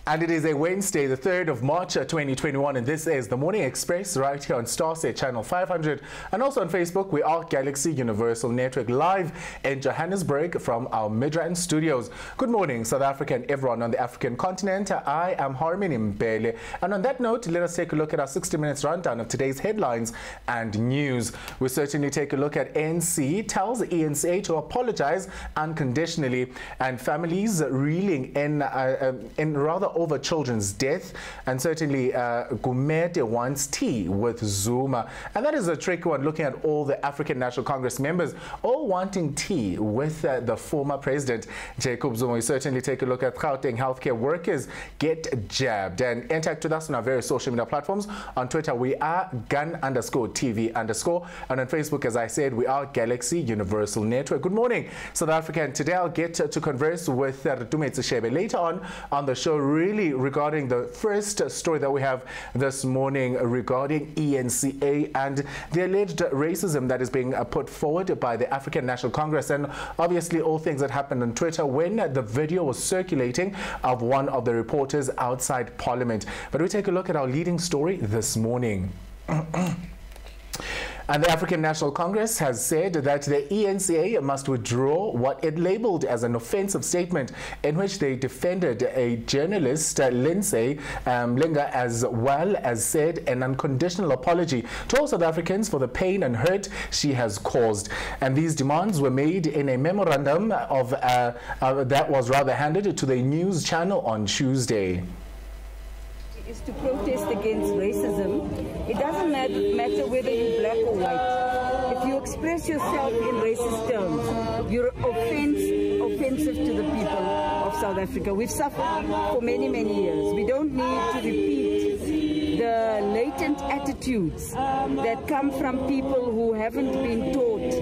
And it is a Wednesday, the 3rd of March 2021, and this is the Morning Express right here on Starsat channel 500 and also on Facebook. We are Galaxy Universal Network live in Johannesburg from our Midrand studios. Good morning, South Africa and everyone on the African continent. I am MBELE, and on that note, let us take a look at our 60 minutes rundown of today's headlines and news. We certainly take a look at ANC tells the ENCA to apologize unconditionally, and families reeling in rather over children's death, and certainly Gumede wants tea with Zuma, and that is a tricky one, looking at all the African National Congress members all wanting tea with the former president Jacob Zuma. We certainly take a look at Gauteng healthcare workers get jabbed, and interact with us on our various social media platforms. On Twitter we are gun_TV_, and on Facebook, as I said, we are Galaxy Universal Network. Good morning, South Africa, and today I'll get to converse with REITUMETSE SHEBE later on the show, really regarding the first story that we have this morning regarding ENCA and the alleged racism that is being put forward by the African National Congress, and obviously all things that happened on Twitter when the video was circulating of one of the reporters outside Parliament. But we take a look at our leading story this morning. And the African National Congress has said that the ENCA must withdraw what it labeled as an offensive statement in which they defended a journalist, Lindsay Mlinga, as well as said an unconditional apology to all South Africans for the pain and hurt she has caused. And these demands were made in a memorandum that was rather handed to the news channel on Tuesday. Is to protest against racism. It doesn't matter whether you're black or white. If you express yourself in racist terms, you're offensive to the people of South Africa. We've suffered for many, many years. We don't need to repeat the latent attitudes that come from people who haven't been taught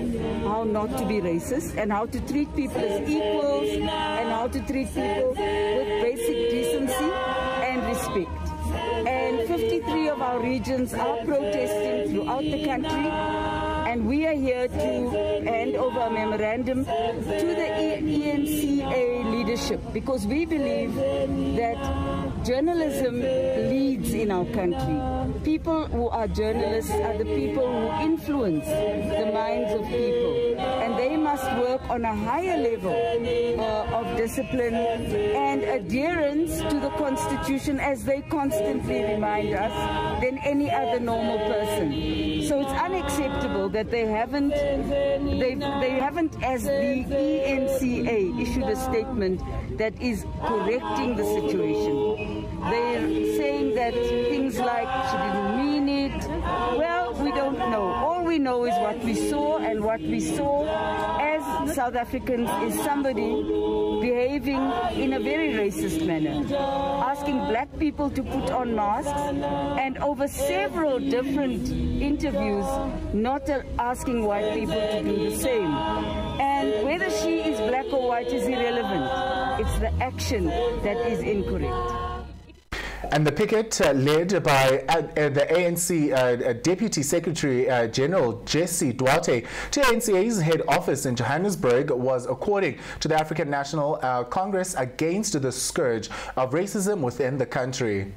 how not to be racist and how to treat people as equals and how to treat people with basic decency and respect. And 53 of our regions are protesting throughout the country, and we are here to hand over a memorandum to the ENCA leadership, because we believe that journalism leads in our country. People who are journalists are the people who influence the minds of people, and they must work on a higher level of discipline and adherence to the Constitution, as they constantly remind us, than any other normal person. So it's unacceptable that they haven't, as the ENCA, issued a statement that is correcting the situation. They're saying that things like she didn't mean it. Well, we don't know. All we know is what we saw, and what we saw as South Africans is somebody behaving in a very racist manner, asking black people to put on masks, and over several different interviews not asking white people to do the same. And whether she is black or white is irrelevant. It's the action that is incorrect. And the picket led by the ANC Deputy Secretary General Jesse Duarte to ANCA's head office in Johannesburg was, according to the African National Congress, against the scourge of racism within the country.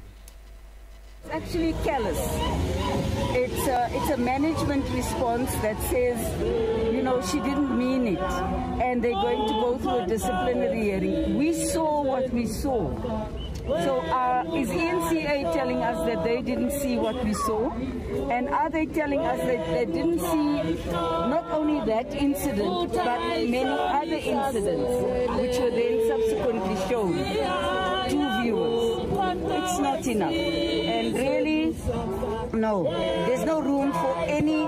It's actually callous. It's a management response that says, you know, she didn't mean it, and they're going to go through a disciplinary hearing. We saw what we saw. So is ENCA telling us that they didn't see what we saw? And are they telling us that they didn't see not only that incident, but many other incidents, which were then subsequently shown to viewers? It's not enough. And really, no, there's no room for any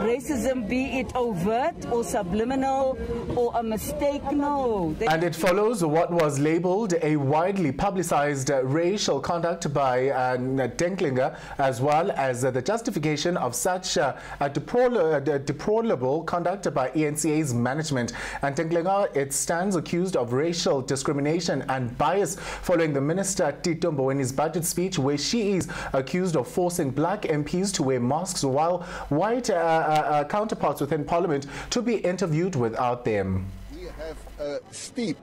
racism, be it overt or subliminal or a mistake. No. And it follows what was labeled a widely publicized racial conduct by Denklinger, as well as the justification of such deplorable conduct by ENCA's management. And Denklinger, it stands accused of racial discrimination and bias following the Minister Tito Mbowene's budget speech, where she is accused of forcing black MPs to wear masks while white counterparts within Parliament to be interviewed without them. We have a steep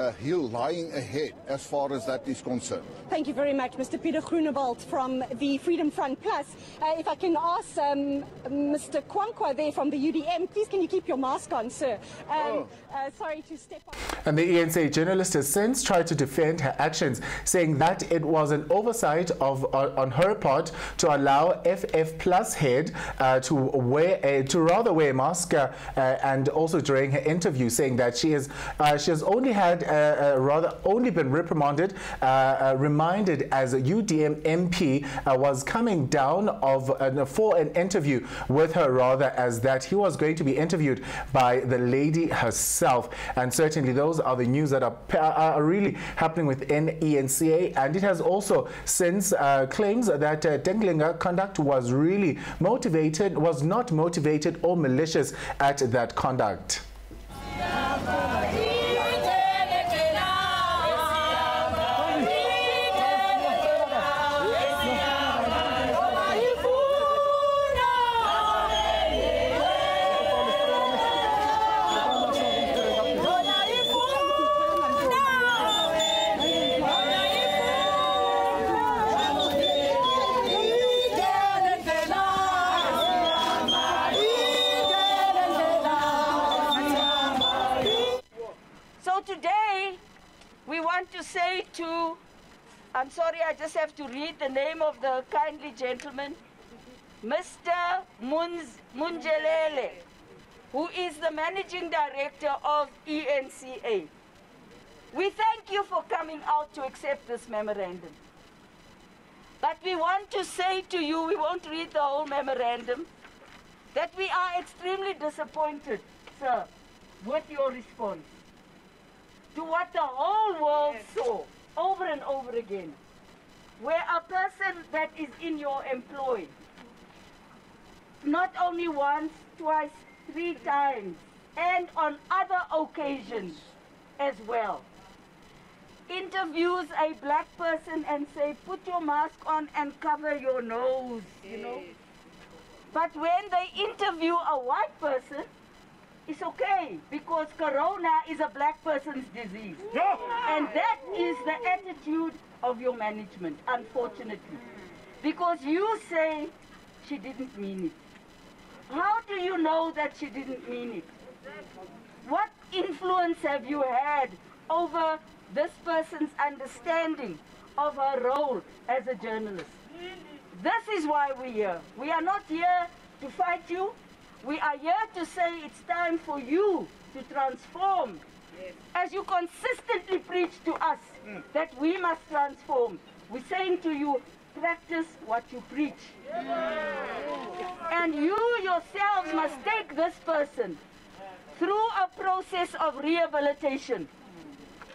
hill lying ahead as far as that is concerned. Thank you very much, Mr. Peter Groenewald from the Freedom Front Plus. If I can ask Mr. Kwankwa there from the UDM, please can you keep your mask on, sir? Sorry to step on. And the ENCA journalist has since tried to defend her actions, saying that it was an oversight on her part to allow FF Plus head to rather wear a mask, and also during her interview, saying that she has only had only been reprimanded, reminded as a UDM MP was coming down for an interview with her, rather as that he was going to be interviewed by the lady herself. And certainly those are the news that are really happening within ENCA, and it has also since claims that Denglinga conduct was not motivated or malicious at that conduct. Today, we want to say to, I'm sorry, I just have to read the name of the kindly gentleman, Mr. Munjelele, who is the Managing Director of ENCA. We thank you for coming out to accept this memorandum. But we want to say to you, we won't read the whole memorandum, that we are extremely disappointed, sir, with your response to what the whole world saw over and over again, where a person that is in your employ, not only once, twice, 3 times, and on other occasions as well, interviews a black person and say, put your mask on and cover your nose, you know. But when they interview a white person, it's okay, because corona is a black person's disease. And that is the attitude of your management, unfortunately. Because you say she didn't mean it. How do you know that she didn't mean it? What influence have you had over this person's understanding of her role as a journalist? This is why we're here. We are not here to fight you. We are here to say it's time for you to transform. Yes. As you consistently preach to us that we must transform, we're saying to you, practice what you preach. And you yourselves must take this person through a process of rehabilitation.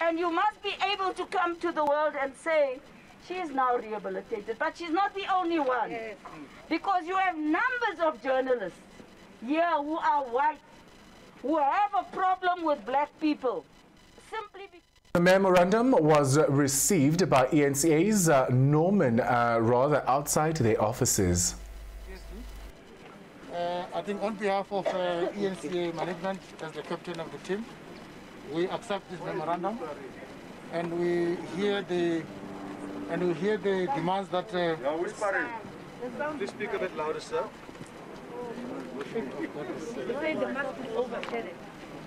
And you must be able to come to the world and say, she is now rehabilitated, but she's not the only one. Yes. Because you have numbers of journalists here who are white, who have a problem with black people, simply because... The memorandum was received by ENCA's Norman, outside their offices. I think on behalf of ENCA management, as the captain of the team, we accept this memorandum, and we hear the demands that... Please speak a bit louder, sir.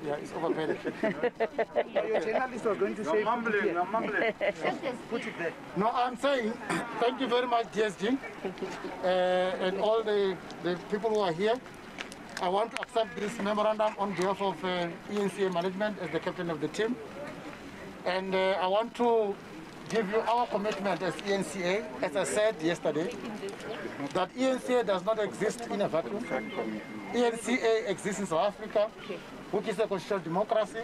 Yeah, it's overpaid. Your journalists are going to say... I'm mumbling. Put it there. No, I'm saying thank you very much, DSG, and all the people who are here. I want to accept this memorandum on behalf of ENCA management as the captain of the team. And I want to give you our commitment as ENCA, as I said yesterday, that ENCA does not exist in a vacuum. ENCA exists in South Africa, which is a constitutional democracy,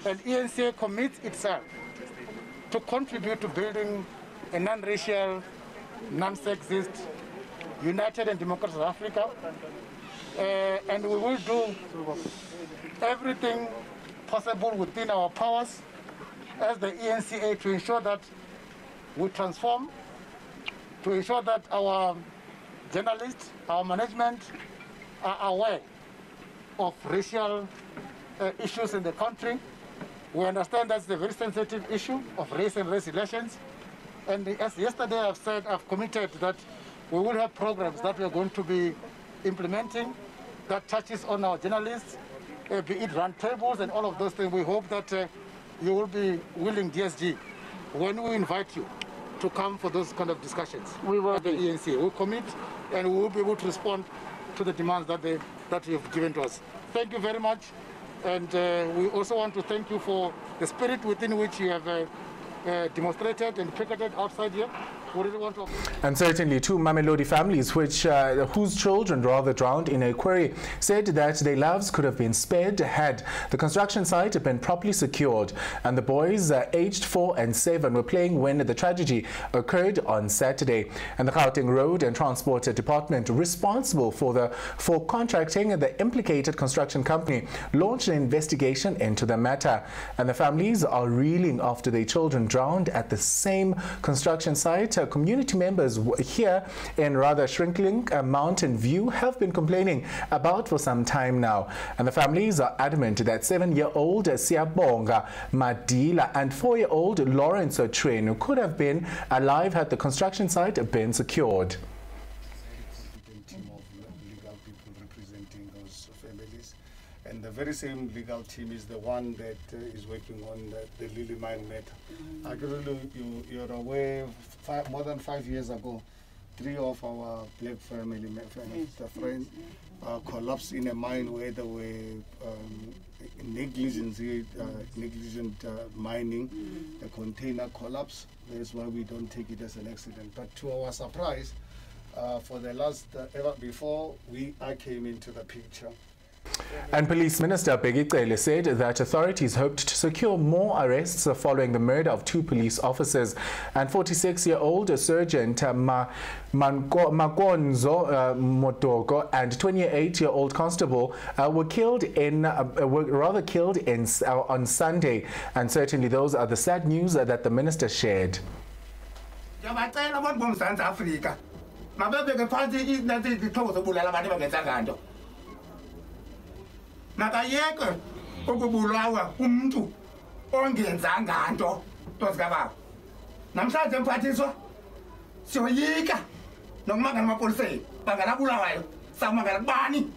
and ENCA commits itself to contribute to building a non-racial, non-sexist, united and democratic South Africa. And we will do everything possible within our powers as the ENCA to ensure that we transform, to ensure that our journalists, our management are aware of racial issues in the country, We understand that's a very sensitive issue of race and race relations. And as yesterday I've said, I've committed that we will have programs that we're going to be implementing that touches on our journalists, be it round tables and all of those things. We hope that you will be willing, DSG, when we invite you to come for those kind of discussions. We will at the ENC. We'll commit and we will be able to respond to the demands that you've given to us. Thank you very much. And we also want to thank you for the spirit within which you have demonstrated and picketed outside here. We really want to... And certainly two Mamelodi families whose children drowned in a quarry said that their lives could have been spared had the construction site been properly secured. And the boys aged 4 and 7 were playing when the tragedy occurred on Saturday. And the Gauteng Road and Transport Department, responsible for contracting the implicated construction company, launched an investigation into the matter. And the families are reeling after their children drowned at the same construction site. Community members here in rather shrinking Mountain View have been complaining about for some time now. And the families are adamant that 7-year-old Siabonga Madila and 4-year-old Lawrence Trenu could have been alive had the construction site been secured. Team of legal people representing those families, and the very same legal team is the one that is working on the Lily Mine matter. Actually, you're aware, more than 5 years ago, 3 of our black family friends collapsed in a mine where there were negligent mining. The container collapsed. That's why we don't take it as an accident. But to our surprise, for the last ever before I came into the picture. And Police Minister Decoder said that authorities hoped to secure more arrests following the murder of 2 police officers. And 46-year-old Sergeant Makonzo Motogo and 28-year-old Constable were killed on Sunday. And certainly those are the sad news that the minister shared. Nakayeke ukubulawa umuntu ongenzanga nto tozikababa namhlanje mphathiswa siyoyika nokumangala amapoliseni bangalabulawayo samangala kubani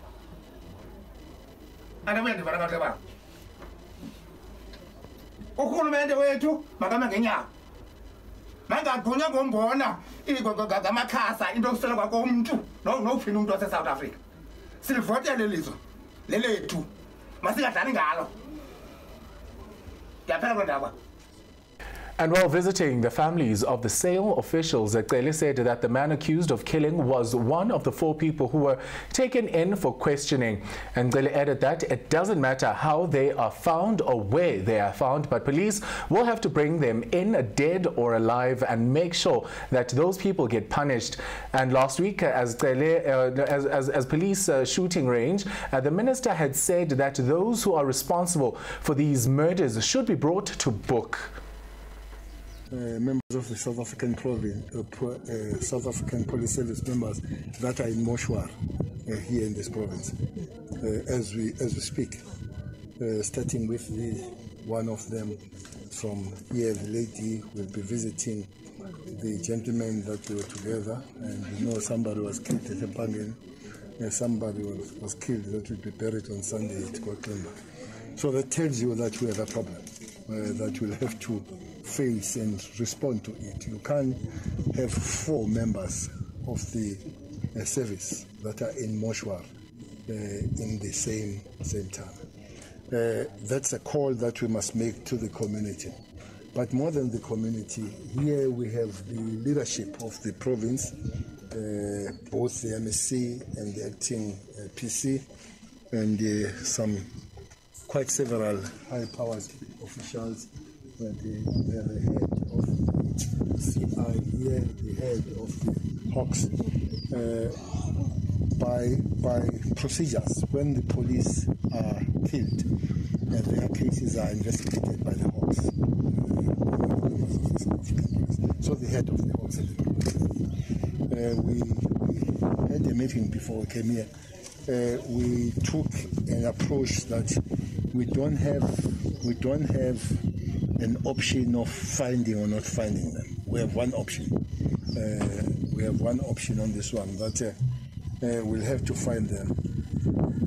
akabendivala kahle baba urhulumente wethu makame ngenyawo mangagunya ngombona ngamakhasa into yokusela kwakho umuntu nokufina umuntu wase-South Africa silivotele lizwe lelethu masingadlali ngalo ndiyaphela kwendaba. And while visiting the families of the SAIL officials, Decoder said that the man accused of killing was one of the 4 people who were taken in for questioning. And Decoder added that it doesn't matter how they are found or where they are found, but police will have to bring them in dead or alive and make sure that those people get punished. And last week, as police shooting range, the minister had said that those who are responsible for these murders should be brought to book. Members of the South African province, South African Police Service members that are in mortuary here in this province, as we speak. Starting with one of them from here, the lady will be visiting the gentleman that we were together, and we know somebody was killed at Mpangen, somebody was killed that will be buried on Sunday at Kwakemba. So that tells you that we have a problem that we'll have to face and respond to it. You can't have 4 members of the service that are in mortuary in the same time. That's a call that we must make to the community. But more than the community, here we have the leadership of the province, both the MSC and the acting PC, and quite several high-powered officials. The head of the CI here, the head of the Hawks, by procedures. When the police are killed, their cases are investigated by the Hawks. So the head of the Hawks and the police. We had a meeting before we came here, we took an approach that we don't have an option of finding or not finding them. We have one option. We have one option on this one, that we'll have to find them,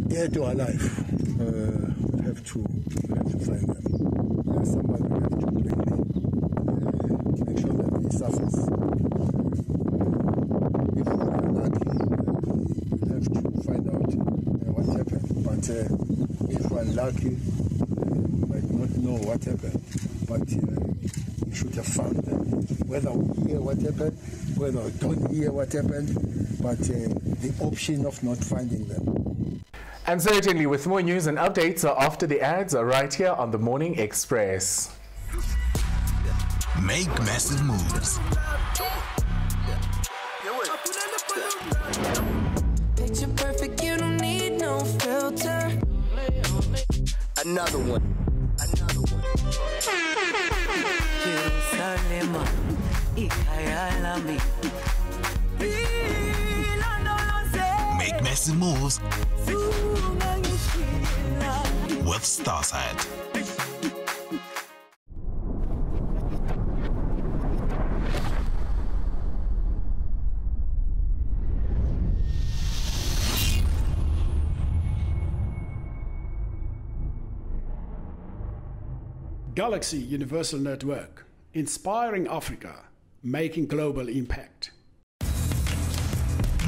dead or alive. We'll have to find them. Somebody will have to bring them, make sure that they surface. If we're unlucky, we'll have to find out what happened. But if we're unlucky, we might not know what happened. But we should have found them. Whether we hear what happened, whether we don't hear what happened, but the option of not finding them. And certainly with more news and updates after the ads are right here on the Morning Express. Make massive moves. Picture perfect, you don't need no filter. Another one. Make massive moves with Starsat. Galaxy Universal Network, inspiring Africa, making global impact.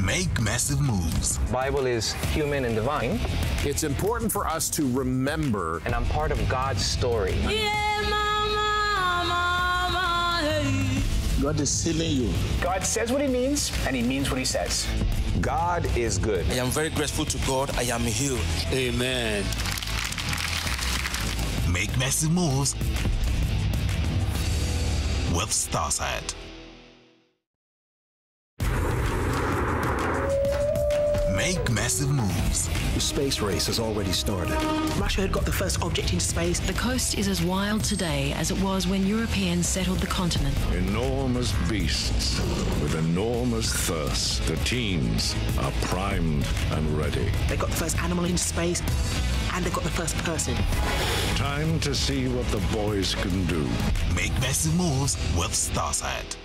Make massive moves. Bible is human and divine. It's important for us to remember. And I'm part of God's story. Yeah, mama, mama, hey. God is healing you. God says what he means, and he means what he says. God is good. I am very grateful to God. I am healed. Amen. Make massive moves with Starsat. Make massive moves. The space race has already started. Russia had got the first object into space. The coast is as wild today as it was when Europeans settled the continent. Enormous beasts with enormous thirst. The teams are primed and ready. They got the first animal into space, and they got the first person. Time to see what the boys can do. Make massive moves with Starsat.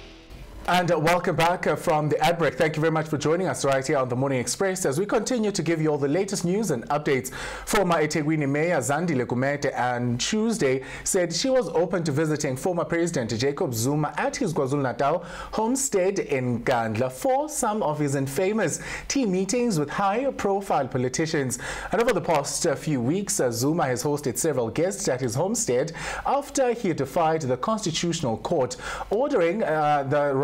And welcome back from the ad break. Thank you very much for joining us right here on the Morning Express as we continue to give you all the latest news and updates. Former eThekwini Mayor Zandile Gumede on Tuesday said she was open to visiting former President Jacob Zuma at his KwaZulu-Natal homestead in Gandla for some of his infamous tea meetings with high-profile politicians. And over the past few weeks, Zuma has hosted several guests at his homestead after he defied the Constitutional Court, ordering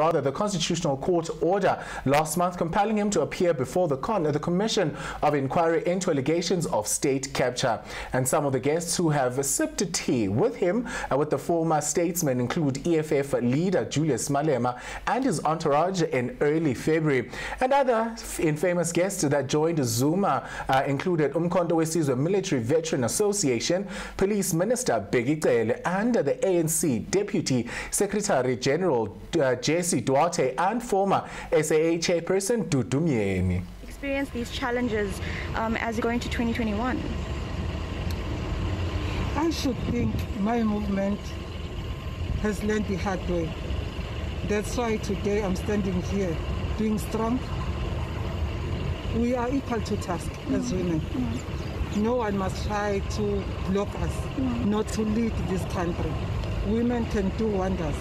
the Constitutional Court order last month compelling him to appear before the Commission of Inquiry into allegations of state capture. And some of the guests who have sipped tea with him, with the former statesman, include EFF leader Julius Malema and his entourage in early February. And other infamous guests that joined Zuma included Umkhonto weSizwe Military Veteran Association, Police Minister Bheki Cele, and the ANC Deputy Secretary General Jesse Duarte and former SAA chairperson Dudu Myeni. Experience these challenges as you go into 2021? I should think my movement has learned the hard way. That's why today I'm standing here, doing strong. We are equal to task as women. No one must try to block us, not to lead this country. Women can do wonders.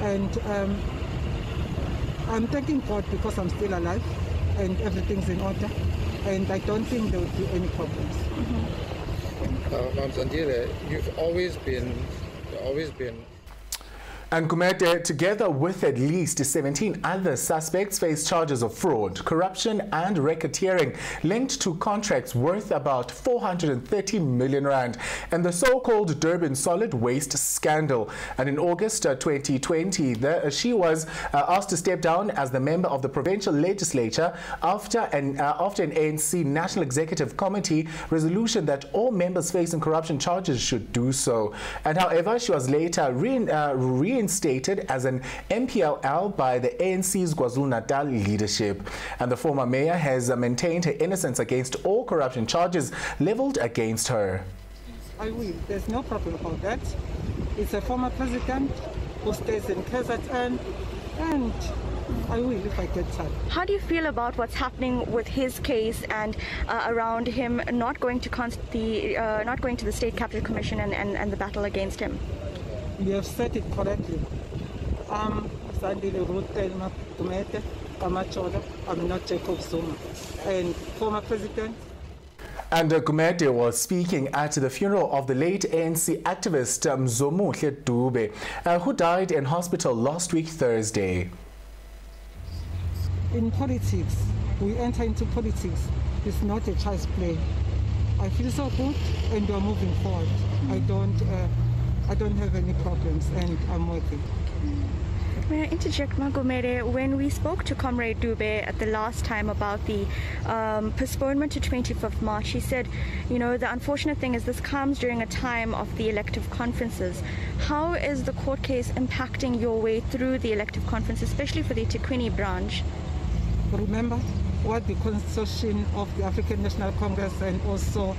And I'm thanking God because I'm still alive and everything's in order, and I don't think there will be any problems. Ma'am Zandile, you've always been And Gumede, together with at least 17 other suspects, face charges of fraud, corruption and racketeering linked to contracts worth about 430 million rand and the so-called Durban solid waste scandal. And in August 2020, she was asked to step down as the member of the provincial legislature after an ANC National Executive Committee resolution that all members facing corruption charges should do so. And however, she was later reinstated reinstated as an MBELE by the ANC's KwaZulu-Natal leadership. And the former mayor has maintained her innocence against all corruption charges leveled against her. I will. There's no problem about that. It's a former president who stays in KZN, and I will if I get time. How do you feel about what's happening with his case and around him not going to the State Capital Commission and the battle against him? You have said it correctly. I'm not Jacob Zuma, and former president. And Gumede was speaking at the funeral of the late ANC activist Mzomuhle Dube, who died in hospital last week Thursday. In politics, we enter into politics. It's not a child's play. I feel so good, and we're moving forward. I don't have any problems, and I'm working. May I interject, Magomere? When we spoke to Comrade Dube at the last time about the postponement to 25th March, he said, you know, the unfortunate thing is this comes during a time of the elective conferences. How is the court case impacting your way through the elective conference, especially for the eThekwini branch? Remember what the Constitution of the African National Congress and also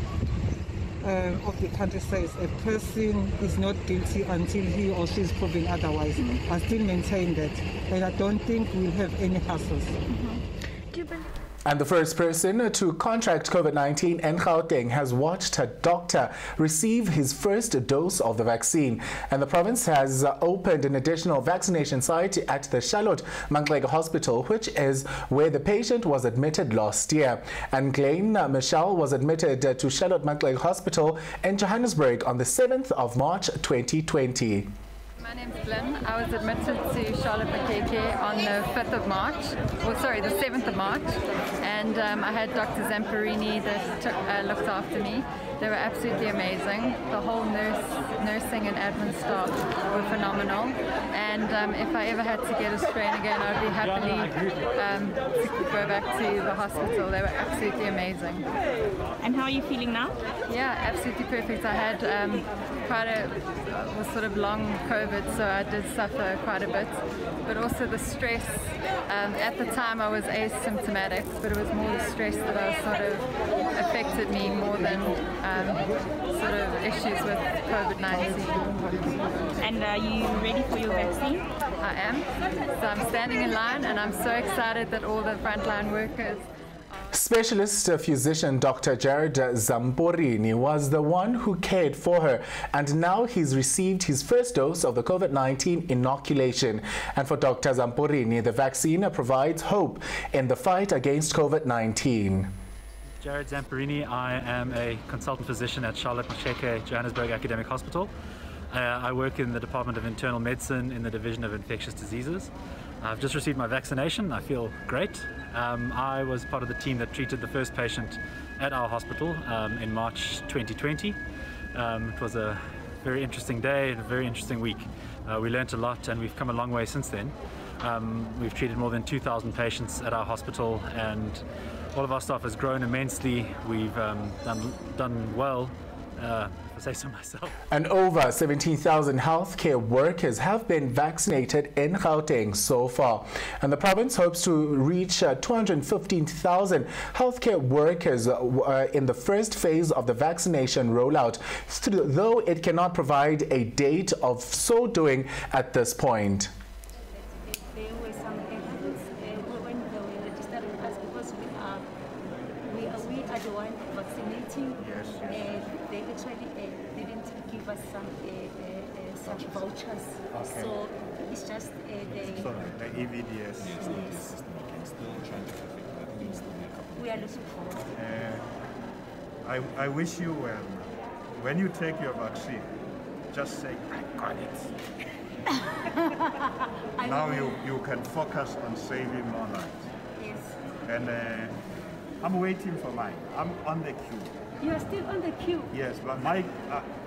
of the country says: a person is not guilty until he or she is proven otherwise. I still maintain that, and I don't think we'll have any hassles. Do you believe? And the first person to contract COVID-19 in Gauteng has watched her doctor receive his first dose of the vaccine. And the province has opened an additional vaccination site at the Charlotte Maxeke Hospital, which is where the patient was admitted last year. And Glenn Michelle was admitted to Charlotte Maxeke Hospital in Johannesburg on the 7th of March 2020. My name's Glenn. I was admitted to Charlotte Maxeke on the 5th of March, or sorry, the 7th of March, and I had Dr. Zamperini that looked after me. They were absolutely amazing. The whole nursing and admin staff were phenomenal, and if I ever had to get a strain again, I'd be happily to go back to the hospital. They were absolutely amazing. And how are you feeling now? Yeah, absolutely perfect. I had was sort of long COVID, so I did suffer quite a bit, but also the stress. At the time I was asymptomatic, but it was more the stress that I sort of affected me more than sort of issues with COVID-19. And are you ready for your vaccine? I am. So I'm standing in line, and I'm so excited that all the frontline workers. Specialist physician Dr. Jared Zamperini was the one who cared for her, and now he's received his first dose of the COVID-19 inoculation. And for Dr. Zamperini, the vaccine provides hope in the fight against COVID-19. Jared Zamperini, I am a consultant physician at Charlotte Maxeke Johannesburg Academic Hospital. I work in the Department of Internal Medicine in the Division of Infectious Diseases. I've just received my vaccination. I feel great. I was part of the team that treated the first patient at our hospital in March 2020. It was a very interesting day and a very interesting week. We learnt a lot, and we've come a long way since then. We've treated more than 2,000 patients at our hospital, and all of our staff has grown immensely. We've done well. If I say so myself. And over 17,000 healthcare workers have been vaccinated in Gauteng so far. And the province hopes to reach 215,000 healthcare workers in the first phase of the vaccination rollout, though it cannot provide a date of so doing at this point. There were some errors when they were registering us, because we are the one vaccinating. They actually didn't give us some vouchers. Okay. So it's just the EVDS. Yes. We are looking forward. I wish you well. When you take your vaccine, just say, I got it. Now you can focus on saving more lives. Yes. And I'm waiting for mine. I'm on the queue. You are still on the queue? Yes, but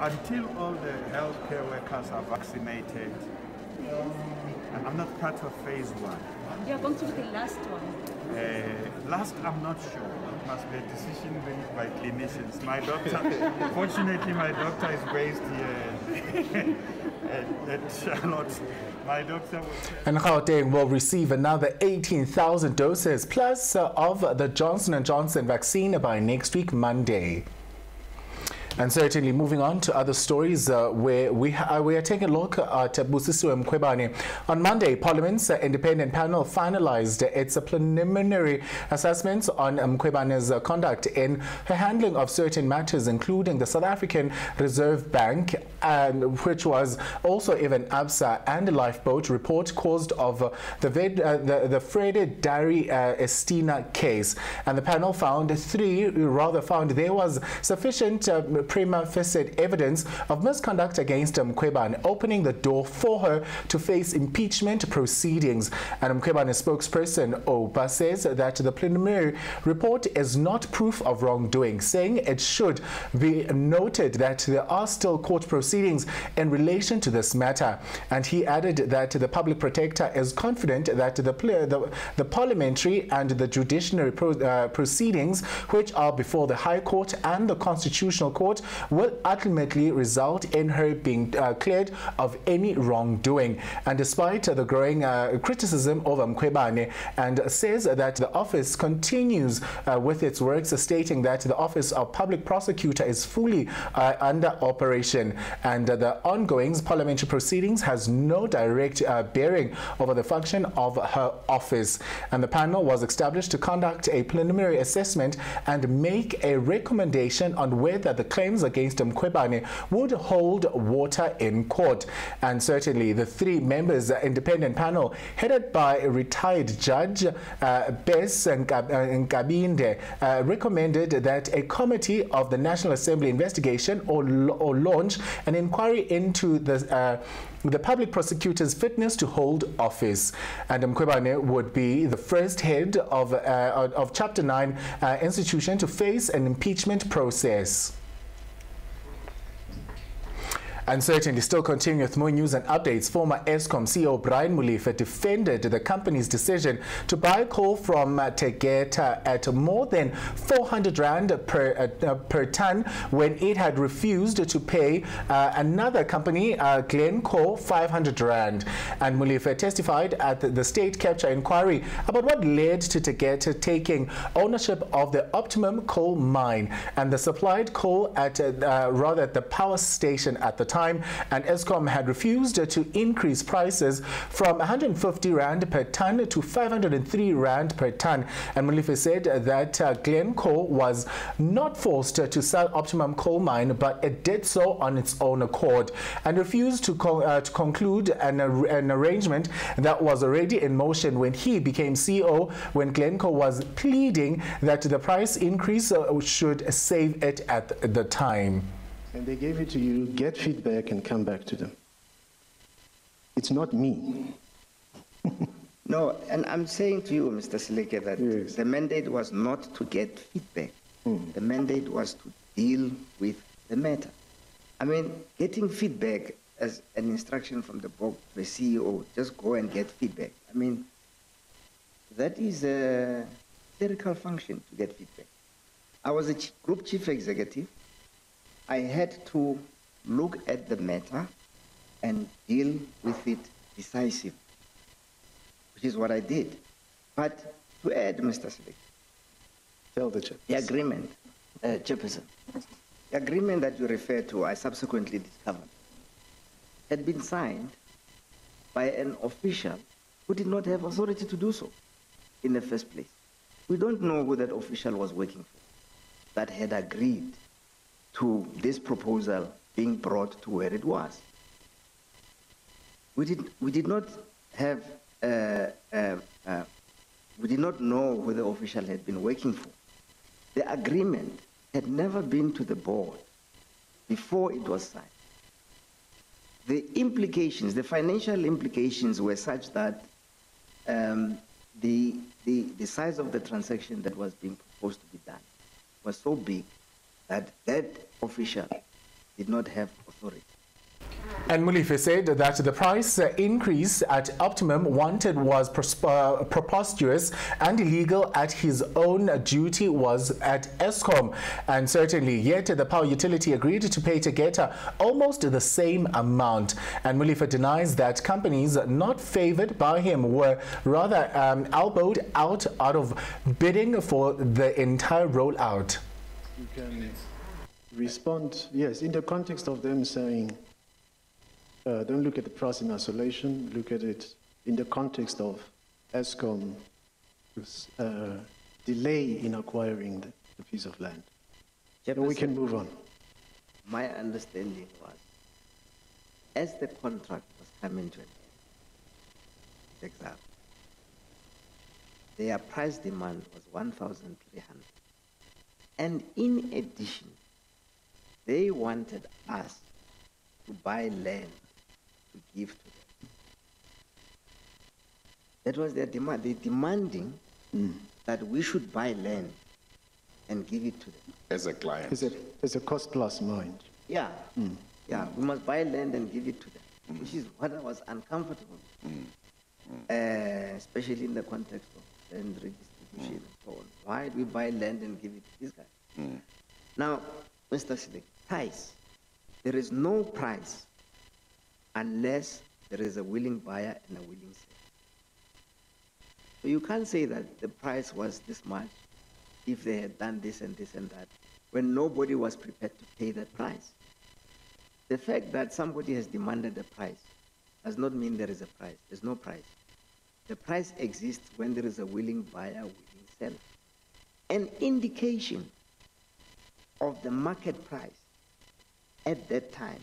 until all the healthcare workers are vaccinated, I'm not part of phase 1. You are going to be the last one? Last, I'm not sure. it must be a decision made by clinicians. My doctor, fortunately, my doctor is based here at Charlotte. My doctor will... And Gauteng will receive another 18,000 doses plus of the Johnson & Johnson vaccine by next week, Monday. And certainly moving on to other stories where we are taking a look at Busisiwe Mkhwebane. On Monday, Parliament's independent panel finalized its preliminary assessments on Mkhwebane's conduct in her handling of certain matters, including the South African Reserve Bank, which was also even ABSA, and the lifeboat report caused of the Fred Dari Estina case. And the panel found there was sufficient prima facie evidence of misconduct against Mkhwebane, opening the door for her to face impeachment proceedings. And Mkhwebane's spokesperson, Oba, says that the preliminary report is not proof of wrongdoing, saying it should be noted that there are still court proceedings in relation to this matter. And he added that the public protector is confident that the parliamentary and the judiciary proceedings, which are before the High Court and the Constitutional Court, will ultimately result in her being cleared of any wrongdoing. And despite the growing criticism of Mkhwebane, and says that the office continues with its works, stating that the Office of Public Prosecutor is fully under operation, and the ongoing parliamentary proceedings has no direct bearing over the function of her office. And the panel was established to conduct a preliminary assessment and make a recommendation on whether the claims against Mkhwebane would hold water in court. And certainly the three members independent panel, headed by retired Judge Bess Nkabinde, recommended that a committee of the National Assembly investigation or launch an inquiry into the public prosecutor's fitness to hold office. And Mkhwebane would be the first head of Chapter 9 institution to face an impeachment process. And certainly still continuing with more news and updates, former Eskom CEO Brian Molefe defended the company's decision to buy coal from Decoder at more than 400 Rand per ton when it had refused to pay another company, Glencore, 500 Rand. And Molefe testified at the state capture inquiry about what led to Decoder taking ownership of the Optimum coal mine and the supplied coal at the power station at the time. And Eskom had refused to increase prices from 150 Rand per ton to 503 Rand per ton. And Molefe said that Glencore was not forced to sell Optimum coal mine, but it did so on its own accord, and refused to conclude an arrangement that was already in motion when he became CEO, when Glencore was pleading that the price increase should save it at the time. And they gave it to you, get feedback and come back to them. It's not me. No, and I'm saying to you, Mr. Sileke, that yes, the mandate was not to get feedback. The mandate was to deal with the matter. I mean, getting feedback as an instruction from the board, the CEO, just go and get feedback. I mean, that is a clerical function to get feedback. I was a group chief executive. I had to look at the matter and deal with it decisively, which is what I did. But to add, Mr. Sileke, tell the chairperson. The agreement, Chairperson, the agreement that you refer to, I subsequently discovered, had been signed by an official who did not have authority to do so in the first place. We don't know who that official was working for that had agreed to this proposal being brought to where it was. We did not have we did not know who the official had been working for. The agreement had never been to the board before it was signed. The implications, the financial implications, were such that the size of the transaction that was being proposed to be done was so big that that official did not have authority. And Mulife said that the price increase at Optimum wanted was preposterous and illegal at his own duty was at Eskom. And certainly, yet the power utility agreed to pay Tegeta almost the same amount. And Mulife denies that companies not favored by him were rather elbowed out of bidding for the entire rollout. You can respond, yes, in the context of them saying, don't look at the price in isolation, look at it in the context of Eskom's delay in acquiring the piece of land. So we can move on. My understanding was, as the contract was coming to an example, their price demand was 1,300. And in addition, they wanted us to buy land to give to them. That was their demand. They're demanding that we should buy land and give it to them. As a client. There's a cost plus mind. Yeah. Yeah, we must buy land and give it to them, which is what I was uncomfortable with, especially in the context of land redistribution and so on. Why do we buy land and give it to these guys? Now, Mr. Slick, price. There is no price unless there is a willing buyer and a willing seller. So you can't say that the price was this much if they had done this and this and that, when nobody was prepared to pay that price. The fact that somebody has demanded a price does not mean there is a price. There's no price. The price exists when there is a willing buyer, willing seller. An indication of the market price at that time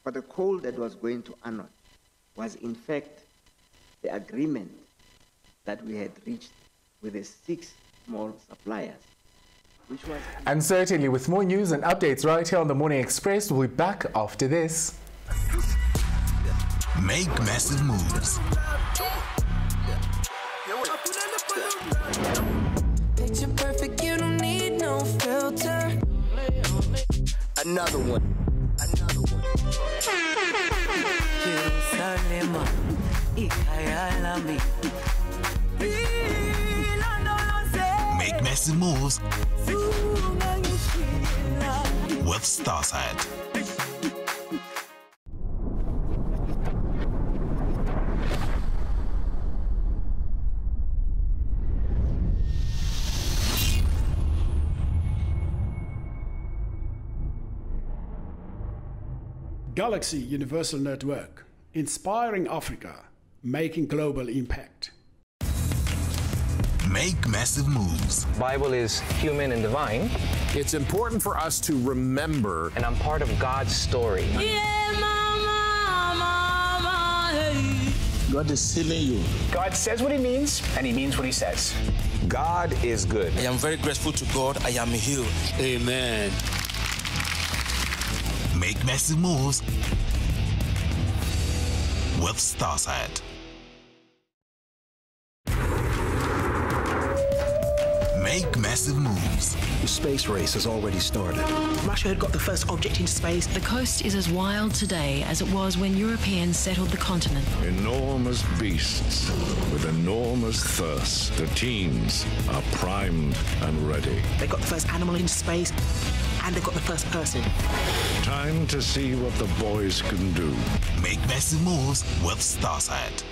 for the coal that was going to Anod was in fact the agreement that we had reached with the 6 small suppliers, which was... And certainly with more news and updates right here on the Morning Express, we'll be back after this. Make massive moves. Picture perfect, you don't need no filter. Another one. Make massive moves with Starsat. Galaxy Universal Network, inspiring Africa, making global impact. Make massive moves. Bible is human and divine. It's important for us to remember. And I'm part of God's story. Yeah, mama, mama, hey. God is healing you. God says what he means, and he means what he says. God is good. I am very grateful to God. I am healed. Amen. Make massive moves with Starsat. Make massive moves. The space race has already started. Russia had got the first object into space. The coast is as wild today as it was when Europeans settled the continent. Enormous beasts with enormous thirst. The teens are primed and ready. They got the first animal into space, and they got the first person. Time to see what the boys can do. Make massive moves with Starsat.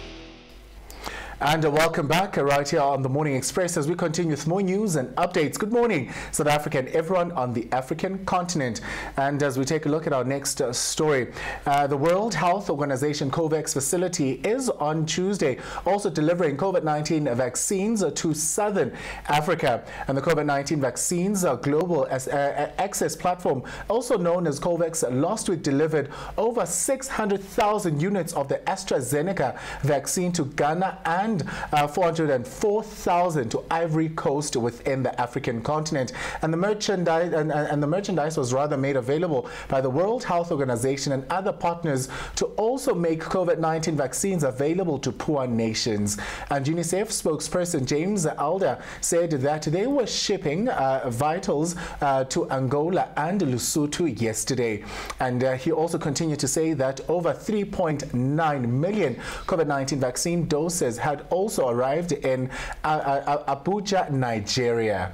And welcome back right here on the Morning Express as we continue with more news and updates. Good morning, South Africa and everyone on the African continent. And as we take a look at our next story, the World Health Organization COVAX facility is on Tuesday also delivering COVID-19 vaccines to Southern Africa. And the COVID-19 vaccines global access platform, also known as COVAX, last week delivered over 600,000 units of the AstraZeneca vaccine to Ghana and and 404,000 to Ivory Coast within the African continent. And the merchandise was rather made available by the World Health Organization and other partners to also make COVID-19 vaccines available to poor nations. And UNICEF spokesperson James Alder said that they were shipping vitals to Angola and Lesotho yesterday. And he also continued to say that over 3.9 million COVID-19 vaccine doses had also arrived in Abuja, Nigeria.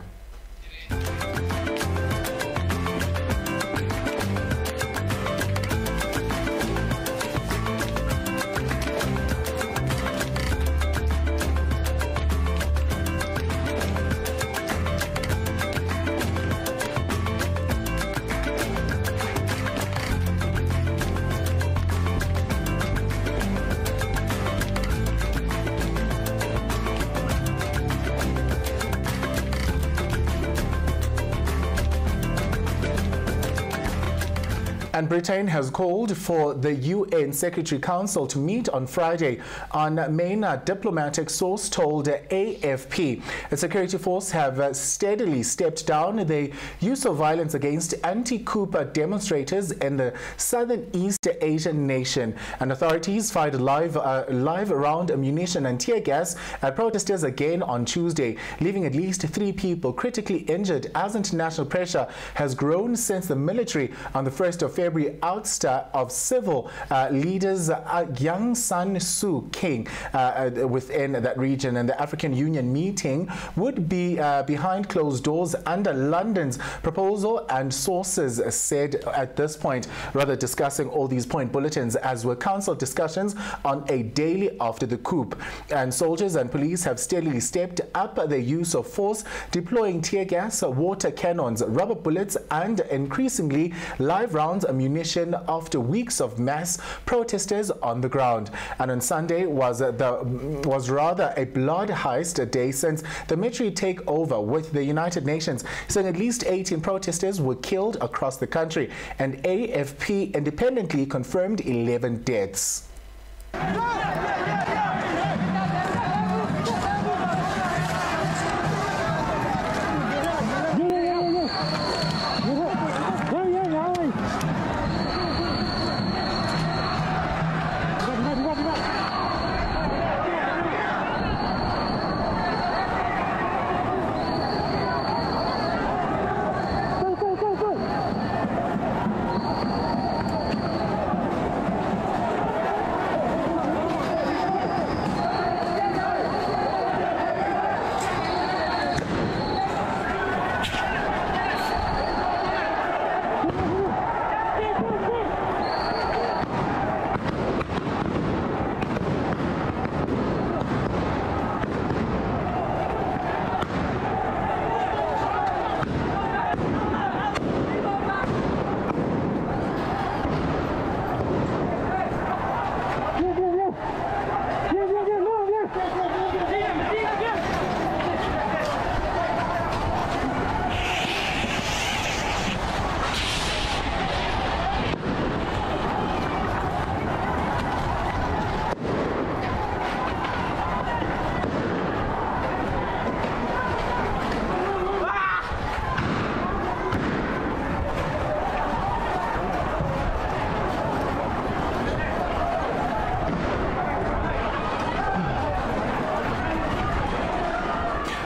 And Britain has called for the UN Secretary Council to meet on Friday. On main diplomatic source told AFP. The security force have steadily stepped down the use of violence against anti-coup demonstrators in the southern East Asian nation. And authorities fired live round ammunition and tear gas at protesters again on Tuesday, leaving at least 3 people critically injured as international pressure has grown since the military on the 1st of February ouster of civil leaders Aung San Suu Kyi within that region. And the African Union meeting would be behind closed doors under London's proposal, and sources said at this point, rather discussing all these point bulletins as were council discussions on a daily after the coup. And soldiers and police have steadily stepped up their use of force, deploying tear gas, water cannons, rubber bullets, and increasingly live rounds ammunition after weeks of mass protesters on the ground. And on Sunday was rather a blood heist day since the military takeover, with the United Nations saying at least 18 protesters were killed across the country, and AFP independently confirmed 11 deaths.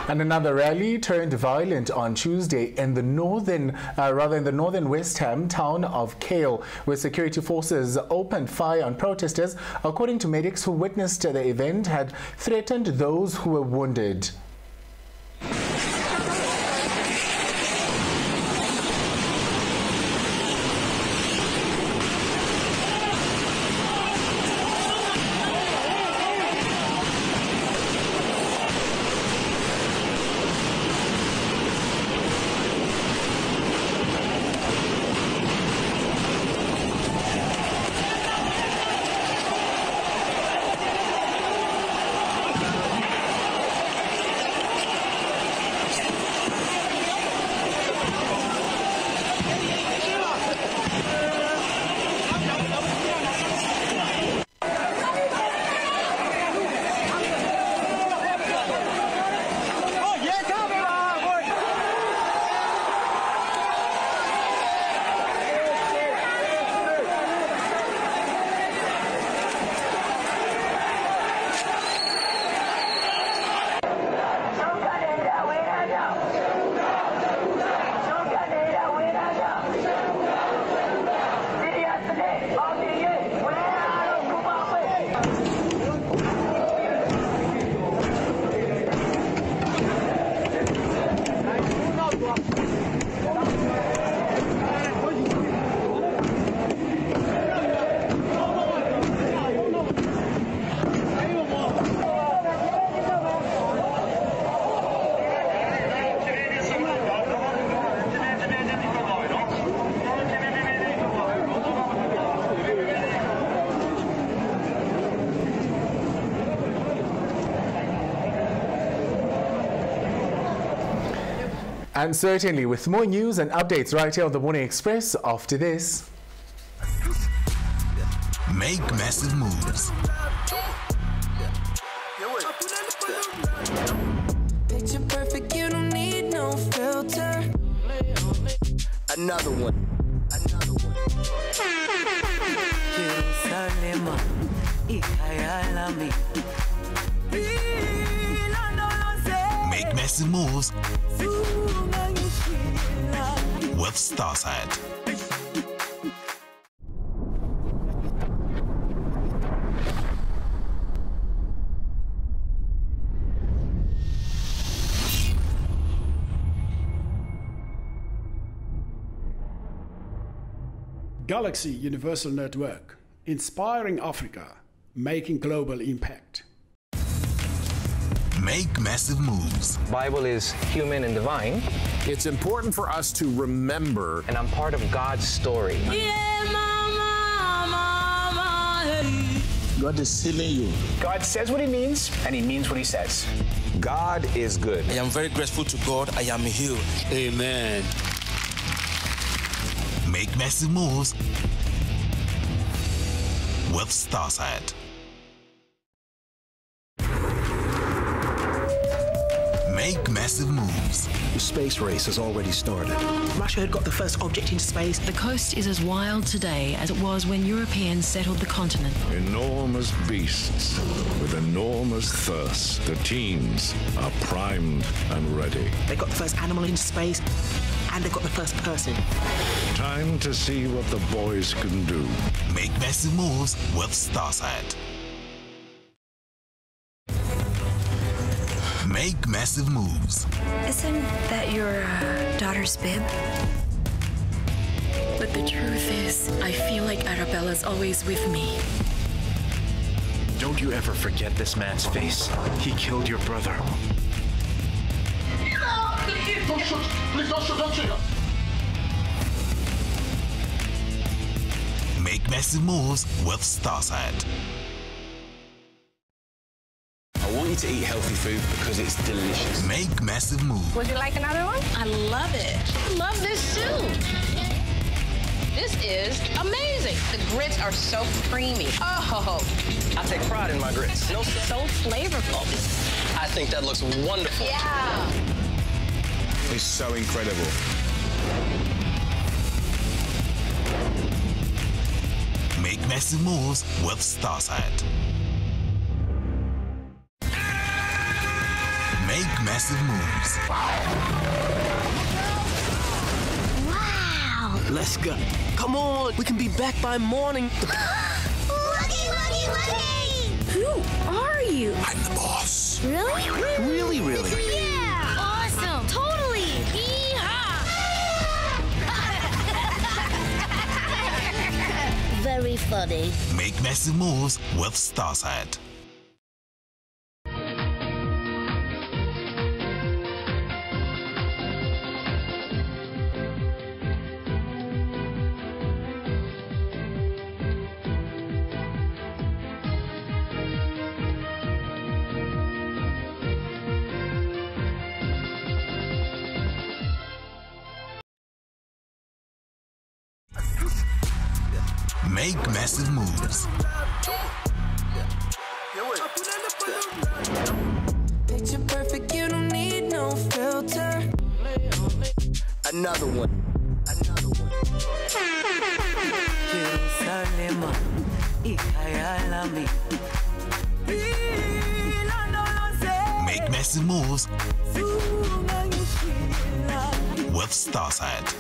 And another rally turned violent on Tuesday in the northern West Ham town of Kale, where security forces opened fire on protesters. According to medics who witnessed the event, had threatened those who were wounded. And certainly with more news and updates right here on the Morning Express after this. Make massive moves. Picture perfect, you don't need no filter. Another one. Make massive moves with Starsat. Galaxy Universal Network, inspiring Africa, making global impact. Make massive moves. Bible is human and divine. It's important for us to remember. And I'm part of God's story. Yeah, mama, mama, hey. God is healing you. God says what he means, and he means what he says. God is good. I am very grateful to God. I am healed. Amen. Make massive moves with Starsat. Make massive moves. The space race has already started. Russia had got the first object into space. The coast is as wild today as it was when Europeans settled the continent. Enormous beasts with enormous thirst. The teens are primed and ready. They got the first animal into space, and they got the first person. Time to see what the boys can do. Make massive moves with Starsat. Make massive moves. Isn't that your daughter's bib? But the truth is, I feel like Arabella's always with me. Don't you ever forget this man's face. He killed your brother. Don't shoot! Please don't shoot! Don't shoot! Make massive moves with Starsat. I want you to eat healthy food because it's delicious. Make massive moves. Would you like another one? I love it. I love this too. This is amazing. The grits are so creamy. Oh, I take pride in my grits. so flavorful. I think that looks wonderful. Yeah. It's so incredible. Make massive moves with Starsat. Make massive moves. Wow! Let's go. Come on, we can be back by morning. Who are you? I'm the boss. Really? Really? Yeah! Awesome! Totally! Yeehaw! Very funny. Make massive moves with Starsat. Make massive moves. Picture perfect, you don't need no filter. Another one. Make massive moves with Starsat.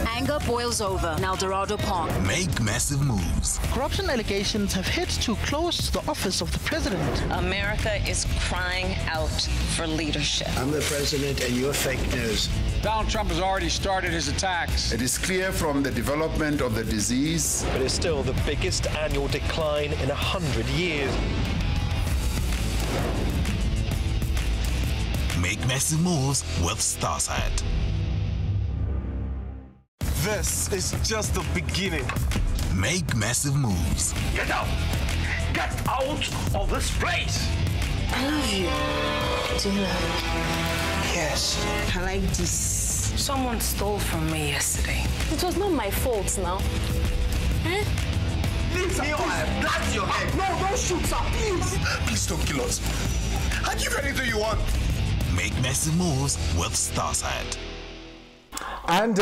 Anger boils over in El Dorado Pond. Make massive moves. Corruption allegations have hit too close to the office of the president. America is crying out for leadership. I'm the president and you're fake news. Donald Trump has already started his attacks. It is clear from the development of the disease. But it's still the biggest annual decline in 100 years. Make massive moves with Starsat. This is just the beginning. Make massive moves. Get out! Get out of this place! I love you. Do you love me? Yes. I like this. Someone stole from me yesterday. It was not my fault now. Eh? Lisa, please, blast your head. No, don't shoot, sir, please. Please don't kill us. I'll give you anything you want. Make massive moves with Starsat. And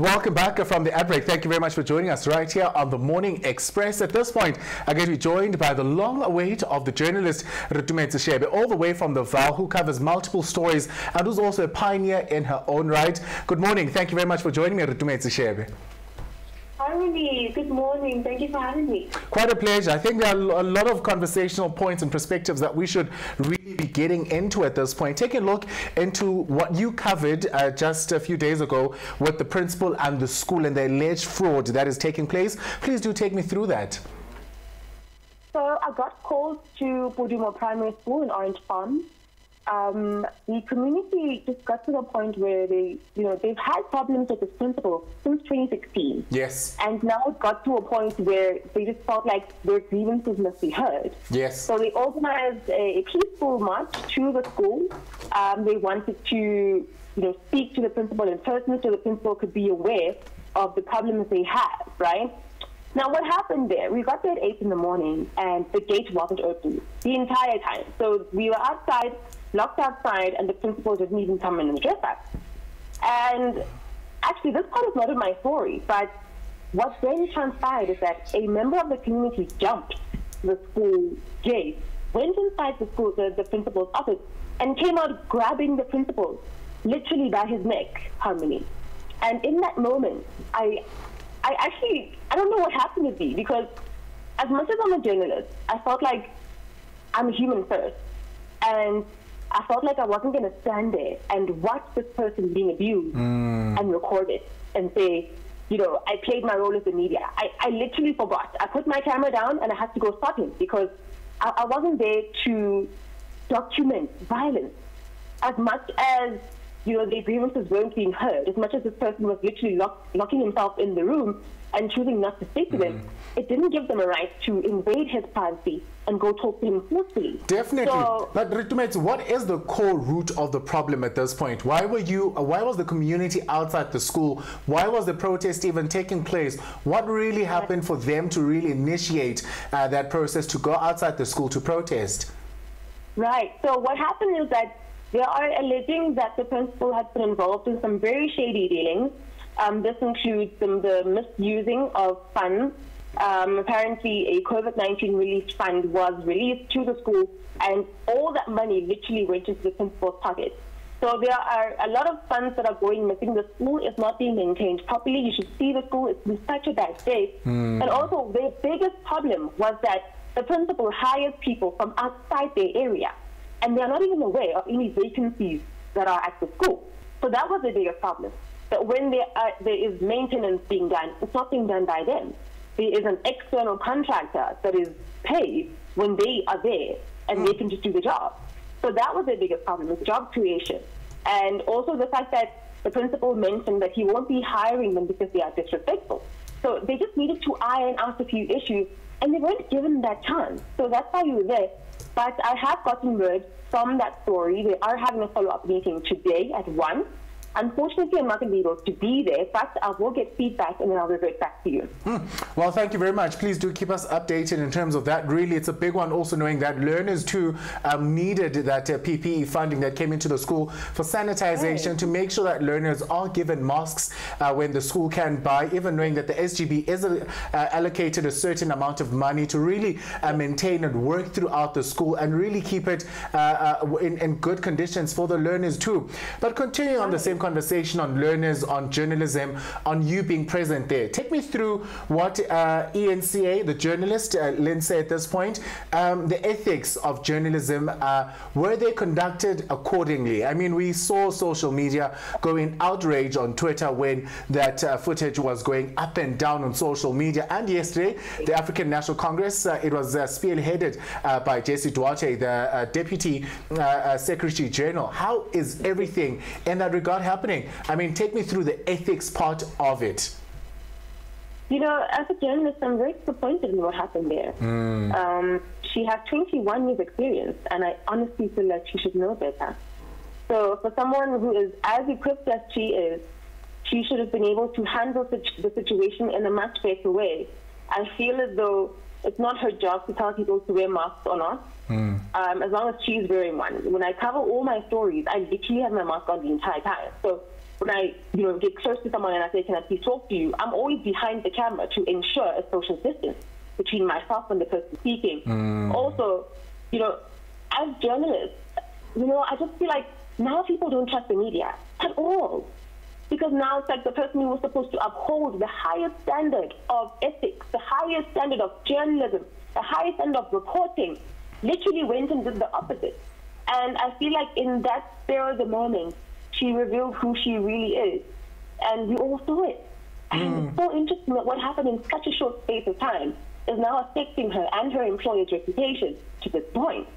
welcome back from the ad break. Thank you very much for joining us right here on the Morning Express. At this point, I'm going to be joined by the long await of the journalist REITUMETSE SHEBE, all the way from the Val, who covers multiple stories and who's also a pioneer in her own right. Good morning. Thank you very much for joining me, REITUMETSE SHEBE. Hi, Rudy. Good morning. Thank you for having me. Quite a pleasure. I think there are a lot of conversational points and perspectives that we should really be getting into at this point. Take a look into what you covered just a few days ago with the principal and the school and the alleged fraud that is taking place. Please do take me through that. So I got called to Pudumo Primary School in Orange Farm. The community just got to the point where they've had problems with this principal since 2016. Yes. And now it got to a point where they just felt like their grievances must be heard. Yes. So they organized a peaceful march to the school. They wanted to, speak to the principal in person so the principal could be aware of the problems they have, right? Now, what happened there? We got there at 8 in the morning, and the gate wasn't open the entire time. So we were outside, locked outside, and the principal didn't even come in and address us. And actually, this part is not in my story, but what then transpired is that a member of the community jumped the school gate, went inside the school, the principal's office, and came out grabbing the principal, literally by his neck, Harmony. And in that moment, I don't know what happened with me, because as much as I'm a journalist, I felt like I'm a human first. And I felt like I wasn't going to stand there and watch this person being abused and record it and say, I played my role as the media. I literally forgot. I put my camera down and I had to go stop him because I wasn't there to document violence. As much as, the grievances weren't being heard, as much as this person was literally locking himself in the room and choosing not to speak to them, it didn't give them a right to invade his privacy and go talk to him forcefully. Definitely. So, but REITUMETSE, what is the core root of the problem at this point? Why was the community outside the school? Why was the protest even taking place? What really happened for them to really initiate that process to go outside the school to protest? Right. So what happened is that they are alleging that the principal has been involved in some very shady dealings. This includes the misusing of funds. Apparently, a COVID-19 relief fund was released to the school, and all that money literally went into the principal's pocket. So there are a lot of funds that are going missing. The school is not being maintained properly. You should see the school. It's in such a bad state. And also, the biggest problem was that the principal hires people from outside their area, and they are not even aware of any vacancies that are at the school. So that was the biggest problem. That when there is maintenance being done, it's not being done by them. There is an external contractor that is paid when they are there, and they can just do the job. So that was the biggest problem, is job creation. And also the fact that the principal mentioned that he won't be hiring them because they are disrespectful. So they just needed to iron out a few issues, and they weren't given that chance. So that's why we were there. But I have gotten word from that story. They are having a follow-up meeting today at 1. Unfortunately, I'm not going to be able to be there, but I will get feedback and then I'll revert back to you. Well, thank you very much. Please do keep us updated in terms of that. Really, it's a big one, also knowing that learners too needed that PPE funding that came into the school for sanitization, to make sure that learners are given masks when the school can buy, even knowing that the SGB is allocated a certain amount of money to really maintain and work throughout the school and really keep it in good conditions for the learners too. But continuing on the same conversation on learners, on journalism, on you being present there. Take me through what ENCA, the journalist, Lindsay at this point, the ethics of journalism, were they conducted accordingly? I mean, we saw social media going outrage on Twitter when that footage was going up and down on social media. And yesterday, the African National Congress, it was spearheaded by Jesse Duarte, the Deputy Secretary General. How is everything in that regard happening? I mean, take me through the ethics part of it. As a journalist, I'm very disappointed in what happened there. She has 21 years experience, and I honestly feel like she should know better. So for someone who is as equipped as she is, she should have been able to handle the situation in a much better way. I feel as though it's not her job to tell people to wear masks or not, as long as she's wearing one. When I cover all my stories, I literally have my mask on the entire time. So when I get close to someone and I say, can I please talk to you, I'm always behind the camera to ensure a social distance between myself and the person speaking. Also, as journalists, I just feel like now people don't trust the media at all. Because now it's like the person who was supposed to uphold the highest standard of ethics, the highest standard of journalism, the highest standard of reporting, literally went and did the opposite. And I feel like in that spur of the moment, she revealed who she really is. And we all saw it. And it's so interesting that what happened in such a short space of time is now affecting her and her employer's reputation to this point.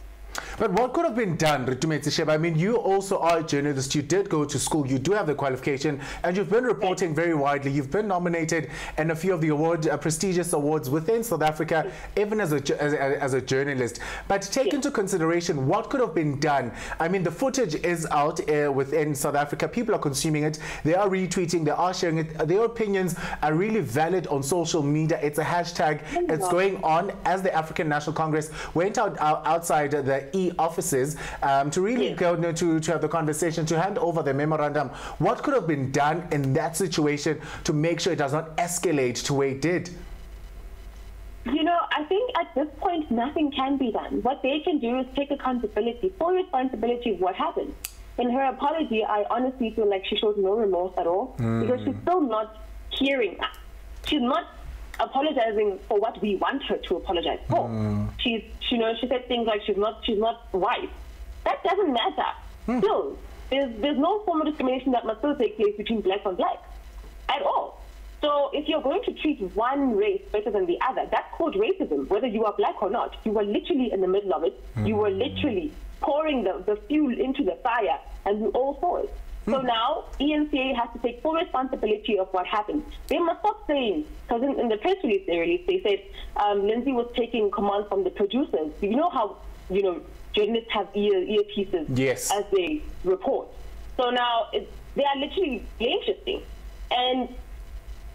But what could have been done, REITUMETSE SHEBE? I mean, you also are a journalist. You did go to school. You do have the qualification, and you've been reporting very widely. You've been nominated in a few of the prestigious awards within South Africa, even as a journalist. But take into consideration what could have been done. I mean, the footage is out within South Africa. People are consuming it. They are retweeting. They are sharing it. Their opinions are really valid on social media. It's a hashtag. It's going on as the African National Congress went outside the offices to really go to have the conversation, to hand over the memorandum. What could have been done in that situation to make sure it does not escalate to where it did? I think at this point nothing can be done. What they can do is take accountability, full responsibility of what happened. In her apology, I honestly feel like she showed no remorse at all, because she's still not hearing us. She's not apologizing for what we want her to apologize for. She said things like she's not white. That doesn't matter. Still, there's no form of discrimination that must still take place between blacks and blacks at all. So if you're going to treat one race better than the other, that's called racism, whether you are black or not. You were literally in the middle of it. You were literally pouring the fuel into the fire, and we all saw it. So now, ENCA has to take full responsibility of what happened. They must stop saying, because in the press release they said Lindsay was taking command from the producers. You know how, journalists have earpieces as they report. So now, they are literally blame shifting. And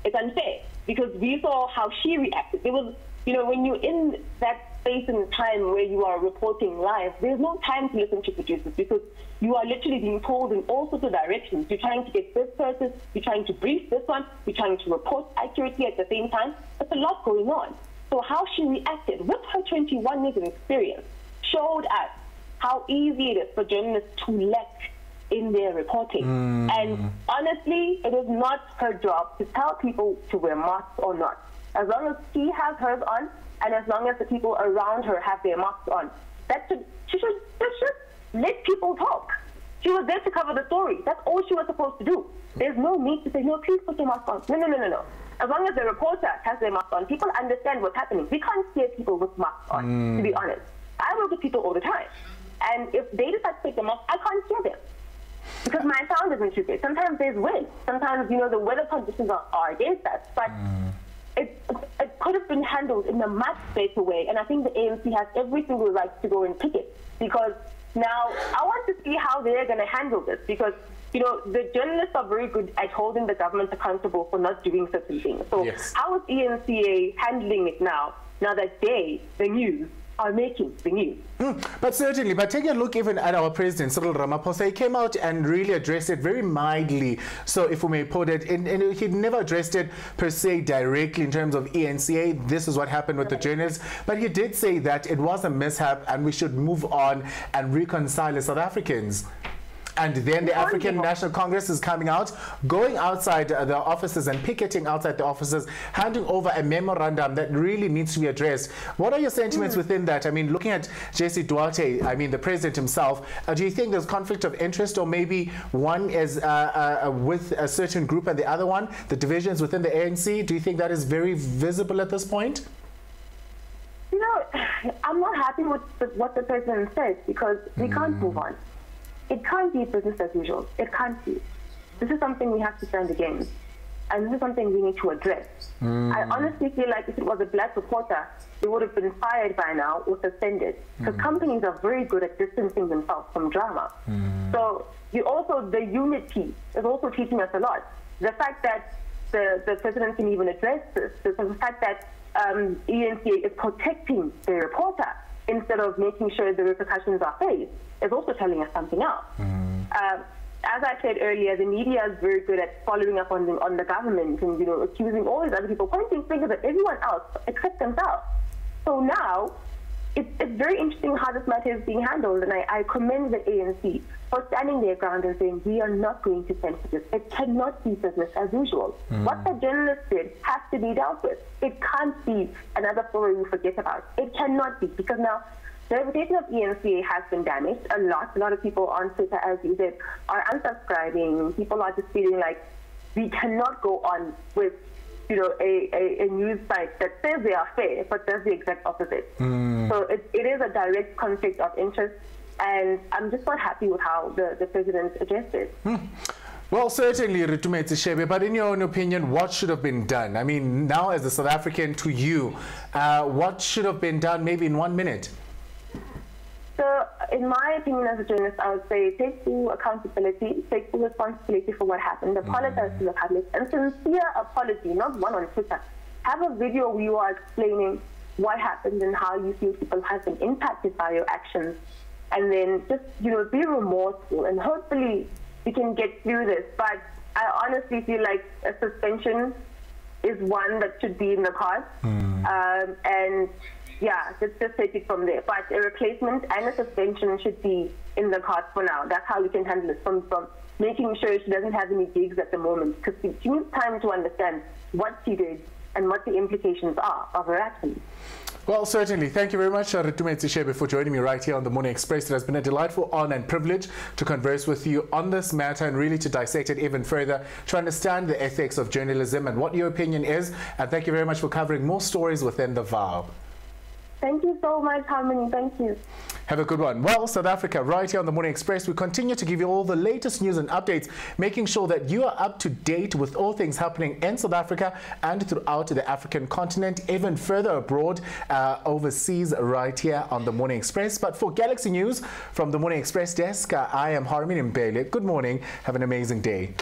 it's unfair, because we saw how she reacted. It was, when you're in that space and time where you are reporting live, there's no time to listen to producers, because you are literally being pulled in all sorts of directions. You're trying to get this person, you're trying to brief this one, you're trying to report accurately at the same time. There's a lot going on. So how she reacted with her 21 years of experience showed us how easy it is for journalists to lack in their reporting. And honestly, it is not her job to tell people to wear masks or not. As long as she has hers on, and as long as the people around her have their masks on, she should let people talk. She was there to cover the story. That's all she was supposed to do. There's no need to say, no, please put your mask on. No. As long as the reporter has their mask on, people understand what's happening. We can't hear people with masks on, to be honest. I work with people all the time. And if they decide to take them off, I can't hear them, because my sound isn't too good. Sometimes there's wind. Sometimes, the weather conditions are against us. But it could have been handled in a much better way. And I think the ANC has every single right to go and pick it. Because now I want to see how they're going to handle this. Because, the journalists are very good at holding the government accountable for not doing certain things. So how is ENCA handling it now that they, the news, are making the news? But certainly, but taking a look even at our president, Cyril Ramaphosa, he came out and really addressed it very mildly, so if we may put it, and he never addressed it per se directly in terms of ENCA, this is what happened with the journalists, but he did say that it was a mishap and we should move on and reconcile as South Africans. And then the African National Congress is coming out, going outside the offices and picketing outside the offices, handing over a memorandum that really needs to be addressed. What are your sentiments within that? I mean, looking at J.C. Duarte, I mean, the president himself, do you think there's conflict of interest, or maybe one is with a certain group and the other one, the divisions within the ANC? Do you think that is very visible at this point? I'm not happy with what the president said, because we can't move on. It can't be business as usual. It can't be. This is something we have to stand against. And this is something we need to address. I honestly feel like if it was a black reporter, they would have been fired by now or suspended. Because companies are very good at distancing themselves from drama. So the unity is also teaching us a lot. The fact that the president can even address this, the fact that ENCA is protecting the reporter instead of making sure the repercussions are faced is also telling us something else. As I said earlier, the media is very good at following up on the government and accusing all these other people, pointing fingers at everyone else except themselves. So now it's very interesting how this matter is being handled, and I commend the ANC for standing their ground and saying we are not going to censor this. It cannot be business as usual. What the journalist did has to be dealt with. It can't be another story we forget about. It cannot be, because now the reputation of ENCA has been damaged a lot. A lot of people on Twitter, as you said, are unsubscribing. People are just feeling like we cannot go on with a news site that says they are fair, but does the exact opposite. So it is a direct conflict of interest, and I'm just not happy with how the president addressed it. Well, certainly, REITUMETSE SHEBE, but in your own opinion, what should have been done? I mean, now as a South African, to you, what should have been done maybe in 1 minute? So, in my opinion as a journalist, I would say take full accountability, take full responsibility for what happened, apologize to the public, and sincere apology, not one on Twitter. Have a video where you are explaining what happened and how you feel people have been impacted by your actions, and then just, be remorseful, and hopefully we can get through this. But I honestly feel like a suspension is one that should be in the cards, and yeah, let's just take it from there. But a replacement and a suspension should be in the cards for now. That's how we can handle it, from making sure she doesn't have any gigs at the moment, because she needs time to understand what she did and what the implications are of her actions. Well, certainly. Thank you very much, REITUMETSE SHEBE, for joining me right here on the Morning Express. It has been a delightful honor and privilege to converse with you on this matter and really to dissect it even further, to understand the ethics of journalism and what your opinion is. And thank you very much for covering more stories within the VOW. Thank you so much, Harmony. Thank you. Have a good one. Well, South Africa, right here on the Morning Express, we continue to give you all the latest news and updates, making sure that you are up to date with all things happening in South Africa and throughout the African continent, even further abroad, overseas, right here on the Morning Express. But for Galaxy News from the Morning Express desk, I am Harmony MBELE. Good morning. Have an amazing day.